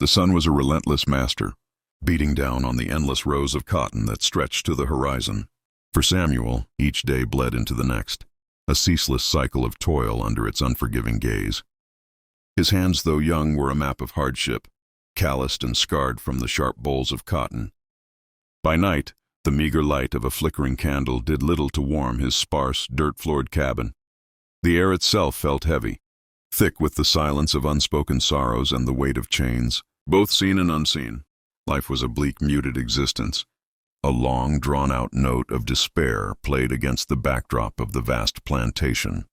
The sun was a relentless master, beating down on the endless rows of cotton that stretched to the horizon. For Samuel, each day bled into the next, a ceaseless cycle of toil under its unforgiving gaze. His hands, though young, were a map of hardship, calloused and scarred from the sharp bowls of cotton. By night, the meager light of a flickering candle did little to warm his sparse, dirt-floored cabin. The air itself felt heavy, thick with the silence of unspoken sorrows and the weight of chains, both seen and unseen. Life was a bleak, muted existence. A long, drawn-out note of despair played against the backdrop of the vast plantation.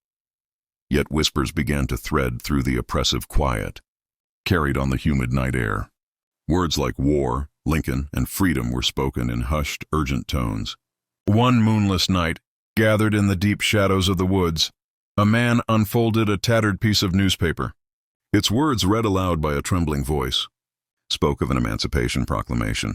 Yet whispers began to thread through the oppressive quiet, carried on the humid night air. Words like war, Lincoln, and freedom were spoken in hushed, urgent tones. One moonless night, gathered in the deep shadows of the woods, a man unfolded a tattered piece of newspaper. Its words, read aloud by a trembling voice, spoke of an Emancipation Proclamation,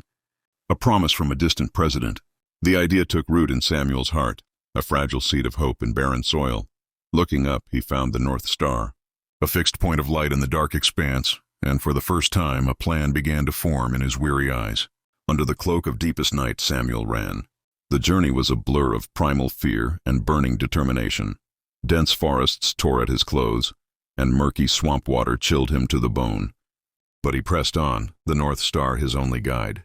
a promise from a distant president. The idea took root in Samuel's heart, a fragile seed of hope in barren soil. Looking up, he found the North Star, a fixed point of light in the dark expanse, and for the first time a plan began to form in his weary eyes. Under the cloak of deepest night, Samuel ran. The journey was a blur of primal fear and burning determination. Dense forests tore at his clothes, and murky swamp water chilled him to the bone. But he pressed on, the North Star his only guide.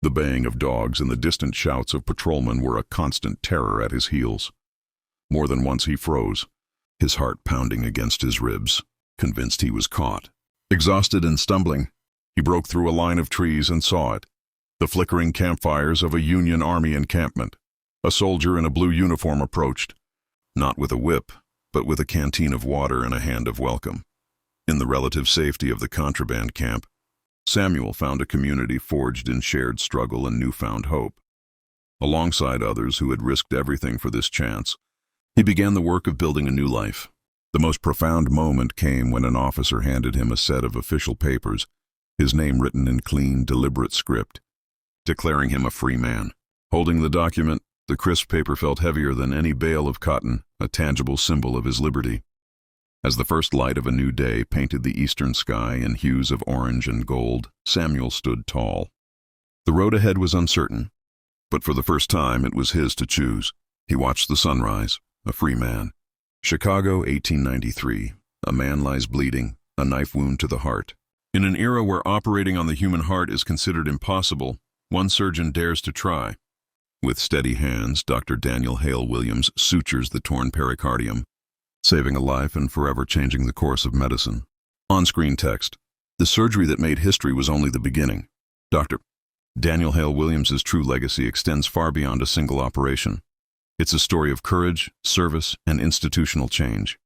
The baying of dogs and the distant shouts of patrolmen were a constant terror at his heels. More than once he froze, his heart pounding against his ribs, convinced he was caught. Exhausted and stumbling, he broke through a line of trees and saw it, the flickering campfires of a Union Army encampment. A soldier in a blue uniform approached, not with a whip, but with a canteen of water and a hand of welcome. In the relative safety of the contraband camp, Samuel found a community forged in shared struggle and newfound hope. Alongside others who had risked everything for this chance, he began the work of building a new life. The most profound moment came when an officer handed him a set of official papers, his name written in clean, deliberate script, declaring him a free man. Holding the document, the crisp paper felt heavier than any bale of cotton, a tangible symbol of his liberty. As the first light of a new day painted the eastern sky in hues of orange and gold, Samuel stood tall. The road ahead was uncertain, but for the first time it was his to choose. He watched the sunrise, a free man. Chicago, 1893. A man lies bleeding, a knife wound to the heart. In an era where operating on the human heart is considered impossible, one surgeon dares to try. With steady hands, Dr. Daniel Hale Williams sutures the torn pericardium, saving a life and forever changing the course of medicine. On-screen text. The surgery that made history was only the beginning. Dr. Daniel Hale Williams's true legacy extends far beyond a single operation. It's a story of courage, service, and institutional change.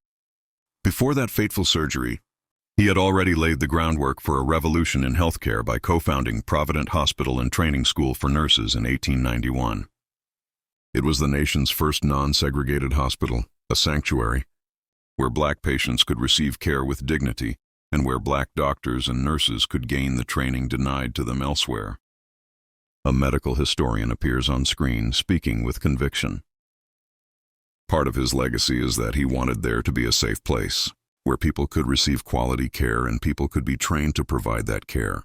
Before that fateful surgery, he had already laid the groundwork for a revolution in healthcare by co-founding Provident Hospital and Training School for Nurses in 1891. It was the nation's first non-segregated hospital, a sanctuary, where black patients could receive care with dignity and where black doctors and nurses could gain the training denied to them elsewhere. A medical historian appears on screen, speaking with conviction. Part of his legacy is that he wanted there to be a safe place, where people could receive quality care and people could be trained to provide that care.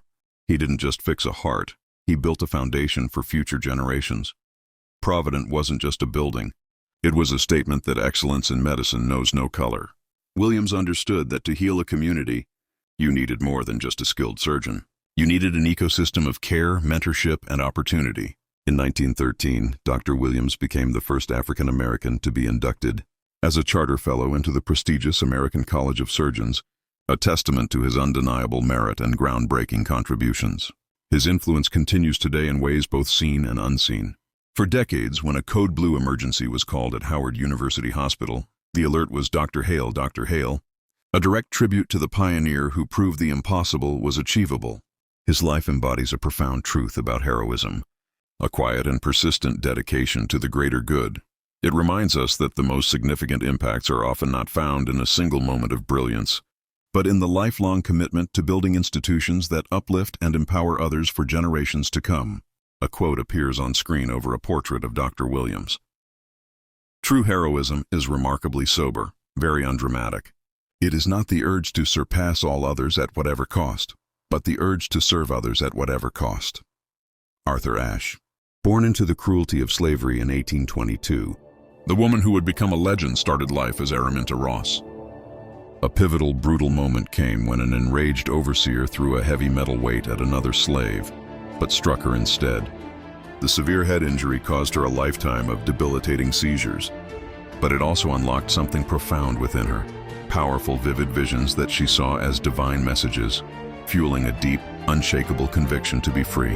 He didn't just fix a heart, he built a foundation for future generations. Provident wasn't just a building, it was a statement that excellence in medicine knows no color. Williams understood that to heal a community, you needed more than just a skilled surgeon. You needed an ecosystem of care, mentorship, and opportunity. In 1913, Dr. Williams became the first African American to be inducted as a charter fellow into the prestigious American College of Surgeons, a testament to his undeniable merit and groundbreaking contributions. His influence continues today in ways both seen and unseen. For decades, when a code blue emergency was called at Howard University Hospital, the alert was Dr. Hale, Dr. Hale, a direct tribute to the pioneer who proved the impossible was achievable. His life embodies a profound truth about heroism, a quiet and persistent dedication to the greater good. It reminds us that the most significant impacts are often not found in a single moment of brilliance, but in the lifelong commitment to building institutions that uplift and empower others for generations to come. A quote appears on screen over a portrait of Dr. Williams. True heroism is remarkably sober, very undramatic. It is not the urge to surpass all others at whatever cost. but the urge to serve others at whatever cost. Arthur Ashe. Born into the cruelty of slavery in 1822, the woman who would become a legend started life as Araminta Ross. A pivotal, brutal moment came when an enraged overseer threw a heavy metal weight at another slave, but struck her instead. The severe head injury caused her a lifetime of debilitating seizures, but it also unlocked something profound within her, powerful, vivid visions that she saw as divine messages, fueling a deep, unshakable conviction to be free.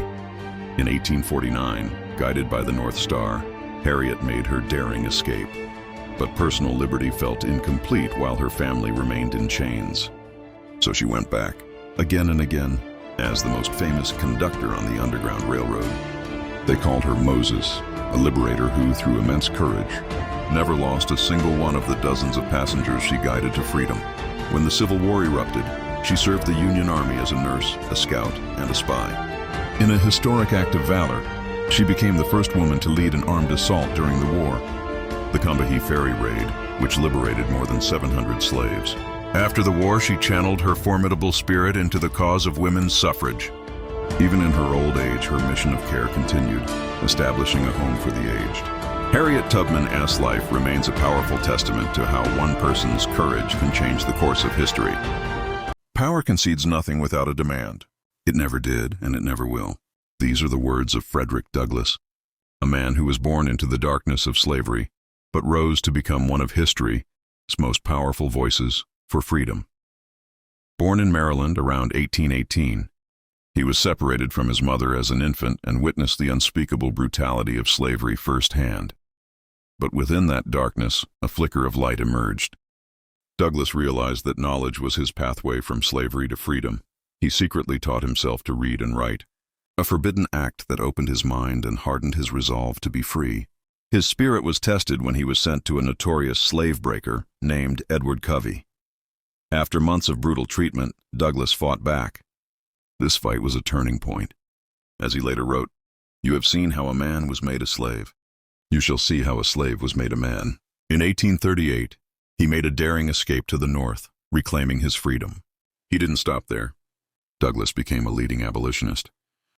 In 1849, guided by the North Star, Harriet made her daring escape. But personal liberty felt incomplete while her family remained in chains. So she went back, again and again, as the most famous conductor on the Underground Railroad. They called her Moses, a liberator who, through immense courage, never lost a single one of the dozens of passengers she guided to freedom. When the Civil War erupted, she served the Union Army as a nurse, a scout, and a spy. In a historic act of valor, she became the first woman to lead an armed assault during the war, the Combahee Ferry Raid, which liberated more than 700 slaves. After the war, she channeled her formidable spirit into the cause of women's suffrage. Even in her old age, her mission of care continued, establishing a home for the aged. Harriet Tubman Ashe's life remains a powerful testament to how one person's courage can change the course of history. Power concedes nothing without a demand. It never did, and it never will. These are the words of Frederick Douglass, a man who was born into the darkness of slavery, but rose to become one of history's most powerful voices for freedom. Born in Maryland around 1818, he was separated from his mother as an infant and witnessed the unspeakable brutality of slavery firsthand. But within that darkness, a flicker of light emerged. Douglass realized that knowledge was his pathway from slavery to freedom. He secretly taught himself to read and write, a forbidden act that opened his mind and hardened his resolve to be free. His spirit was tested when he was sent to a notorious slave breaker named Edward Covey. After months of brutal treatment, Douglass fought back. This fight was a turning point. As he later wrote, "You have seen how a man was made a slave. You shall see how a slave was made a man." In 1838, he made a daring escape to the North, reclaiming his freedom. He didn't stop there. Douglass became a leading abolitionist,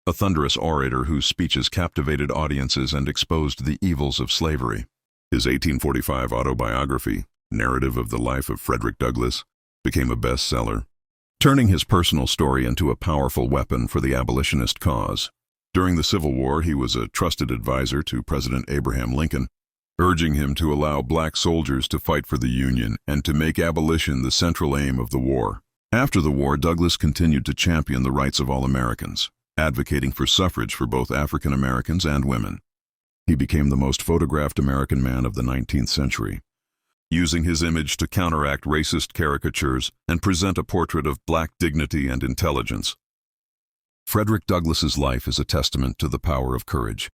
a thunderous orator whose speeches captivated audiences and exposed the evils of slavery. His 1845 autobiography, Narrative of the Life of Frederick Douglass, became a bestseller, turning his personal story into a powerful weapon for the abolitionist cause. During the Civil War, he was a trusted advisor to President Abraham Lincoln, urging him to allow black soldiers to fight for the Union and to make abolition the central aim of the war. After the war, Douglass continued to champion the rights of all Americans, advocating for suffrage for both African Americans and women. He became the most photographed American man of the 19th century, using his image to counteract racist caricatures and present a portrait of black dignity and intelligence. Frederick Douglass's life is a testament to the power of courage,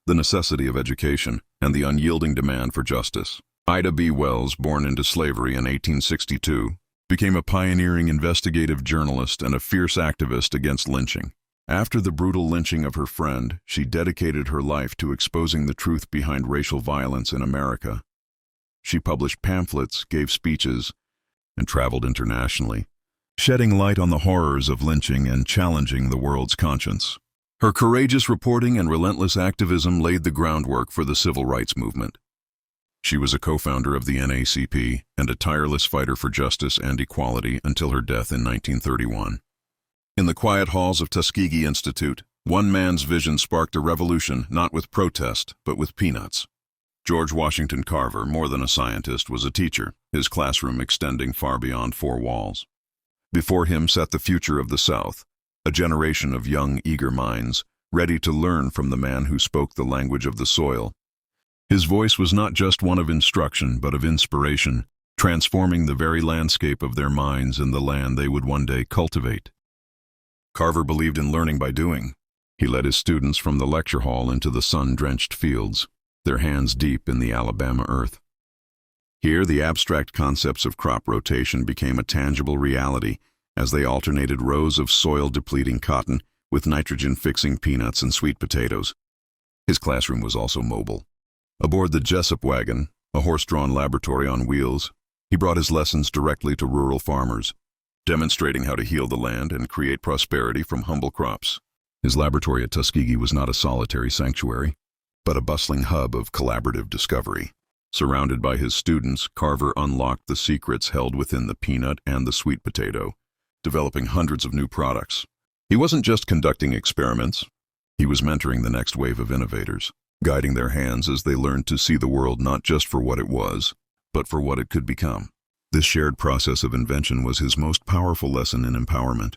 the necessity of education, and the unyielding demand for justice. Ida B. Wells, born into slavery in 1862, became a pioneering investigative journalist and a fierce activist against lynching. After the brutal lynching of her friend, she dedicated her life to exposing the truth behind racial violence in America. She published pamphlets, gave speeches, and traveled internationally, shedding light on the horrors of lynching and challenging the world's conscience. Her courageous reporting and relentless activism laid the groundwork for the civil rights movement. She was a co-founder of the NAACP and a tireless fighter for justice and equality until her death in 1931. In the quiet halls of Tuskegee Institute, one man's vision sparked a revolution not with protest, but with peanuts. George Washington Carver, more than a scientist, was a teacher, his classroom extending far beyond four walls. Before him sat the future of the South, a generation of young, eager minds, ready to learn from the man who spoke the language of the soil. His voice was not just one of instruction, but of inspiration, transforming the very landscape of their minds in the land they would one day cultivate. Carver believed in learning by doing. He led his students from the lecture hall into the sun-drenched fields, their hands deep in the Alabama earth. Here, the abstract concepts of crop rotation became a tangible reality as they alternated rows of soil-depleting cotton with nitrogen-fixing peanuts and sweet potatoes. His classroom was also mobile. Aboard the Jessup wagon, a horse-drawn laboratory on wheels, he brought his lessons directly to rural farmers. demonstrating how to heal the land and create prosperity from humble crops. His laboratory at Tuskegee was not a solitary sanctuary, but a bustling hub of collaborative discovery. Surrounded by his students, Carver unlocked the secrets held within the peanut and the sweet potato, developing hundreds of new products. He wasn't just conducting experiments, he was mentoring the next wave of innovators, guiding their hands as they learned to see the world not just for what it was, but for what it could become. This shared process of invention was his most powerful lesson in empowerment.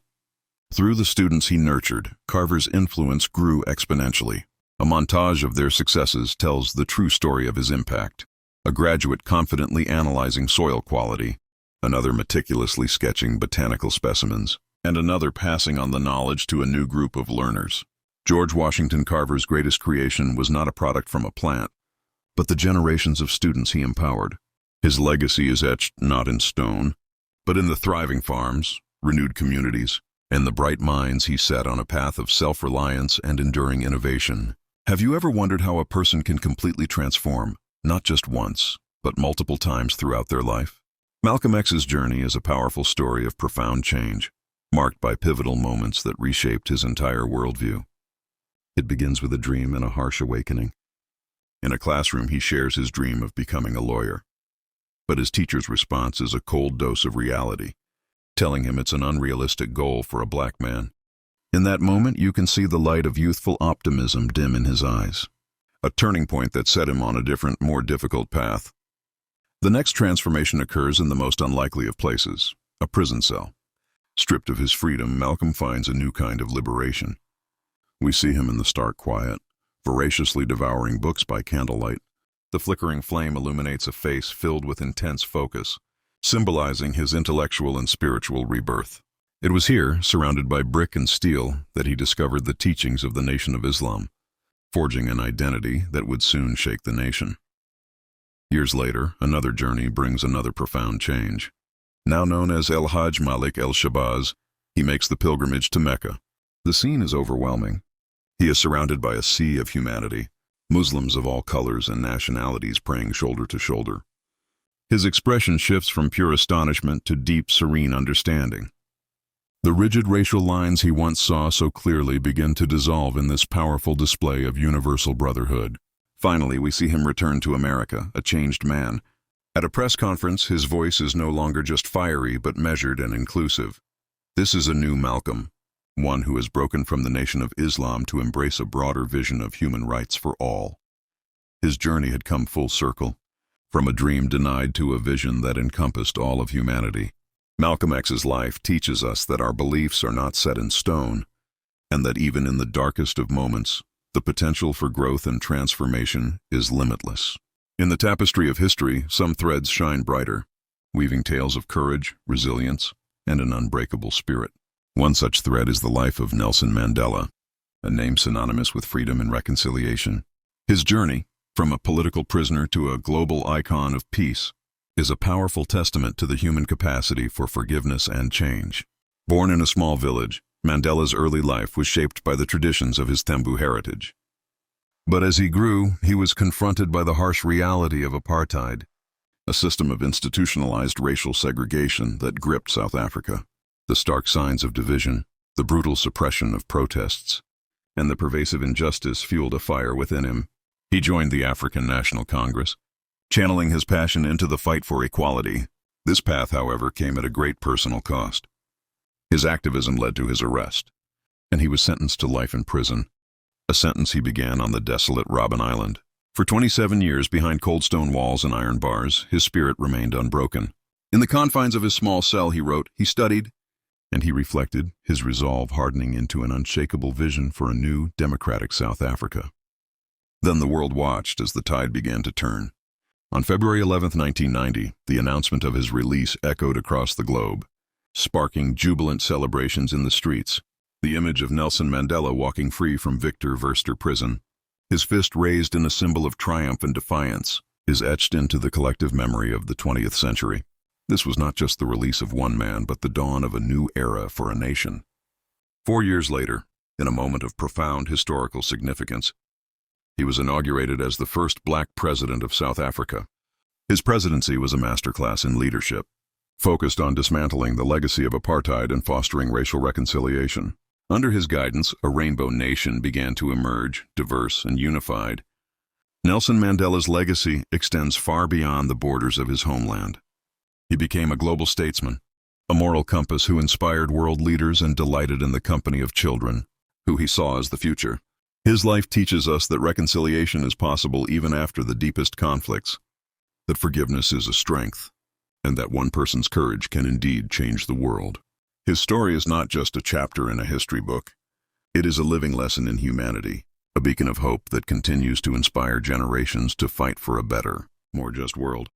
Through the students he nurtured, Carver's influence grew exponentially. A montage of their successes tells the true story of his impact. A graduate confidently analyzing soil quality, another meticulously sketching botanical specimens, and another passing on the knowledge to a new group of learners. George Washington Carver's greatest creation was not a product from a plant, but the generations of students he empowered. His legacy is etched not in stone, but in the thriving farms, renewed communities, and the bright minds he set on a path of self-reliance and enduring innovation. Have you ever wondered how a person can completely transform, not just once, but multiple times throughout their life? Malcolm X's journey is a powerful story of profound change, marked by pivotal moments that reshaped his entire worldview. It begins with a dream and a harsh awakening. In a classroom, he shares his dream of becoming a lawyer. But his teacher's response is a cold dose of reality, telling him it's an unrealistic goal for a black man. In that moment, you can see the light of youthful optimism dim in his eyes, a turning point that set him on a different, more difficult path. The next transformation occurs in the most unlikely of places, a prison cell. Stripped of his freedom, Malcolm finds a new kind of liberation. We see him in the stark quiet, voraciously devouring books by candlelight. The flickering flame illuminates a face filled with intense focus, symbolizing his intellectual and spiritual rebirth. It was here, surrounded by brick and steel, that he discovered the teachings of the Nation of Islam, forging an identity that would soon shake the nation. Years later, another journey brings another profound change. Now known as El-Hajj Malik El-Shabazz, he makes the pilgrimage to Mecca. The scene is overwhelming. He is surrounded by a sea of humanity, Muslims of all colors and nationalities praying shoulder to shoulder. His expression shifts from pure astonishment to deep, serene understanding. The rigid racial lines he once saw so clearly begin to dissolve in this powerful display of universal brotherhood. Finally, we see him return to America, a changed man. At a press conference, his voice is no longer just fiery, but measured and inclusive. This is a new Malcolm, one who has broken from the Nation of Islam to embrace a broader vision of human rights for all. His journey had come full circle, from a dream denied to a vision that encompassed all of humanity. Malcolm X's life teaches us that our beliefs are not set in stone, and that even in the darkest of moments, the potential for growth and transformation is limitless. In the tapestry of history, some threads shine brighter, weaving tales of courage, resilience, and an unbreakable spirit. One such thread is the life of Nelson Mandela, a name synonymous with freedom and reconciliation. His journey, from a political prisoner to a global icon of peace, is a powerful testament to the human capacity for forgiveness and change. Born in a small village, Mandela's early life was shaped by the traditions of his Thembu heritage. But as he grew, he was confronted by the harsh reality of apartheid, a system of institutionalized racial segregation that gripped South Africa. The stark signs of division, the brutal suppression of protests, and the pervasive injustice fueled a fire within him. He joined the African National Congress, channeling his passion into the fight for equality. This path, however, came at a great personal cost. His activism led to his arrest, and he was sentenced to life in prison, a sentence he began on the desolate Robben Island. For 27 years behind cold stone walls and iron bars, his spirit remained unbroken. In the confines of his small cell, he wrote, he studied, and he reflected, his resolve hardening into an unshakable vision for a new, democratic South Africa. Then the world watched as the tide began to turn. On February 11, 1990, the announcement of his release echoed across the globe, sparking jubilant celebrations in the streets. The image of Nelson Mandela walking free from Victor Verster prison, his fist raised in a symbol of triumph and defiance, is etched into the collective memory of the 20th century. This was not just the release of one man, but the dawn of a new era for a nation. 4 years later, in a moment of profound historical significance, he was inaugurated as the first black president of South Africa. His presidency was a masterclass in leadership, focused on dismantling the legacy of apartheid and fostering racial reconciliation. Under his guidance, a rainbow nation began to emerge, diverse and unified. Nelson Mandela's legacy extends far beyond the borders of his homeland. He became a global statesman, a moral compass who inspired world leaders and delighted in the company of children, who he saw as the future. His life teaches us that reconciliation is possible even after the deepest conflicts, that forgiveness is a strength, and that one person's courage can indeed change the world. His story is not just a chapter in a history book. It is a living lesson in humanity, a beacon of hope that continues to inspire generations to fight for a better, more just world.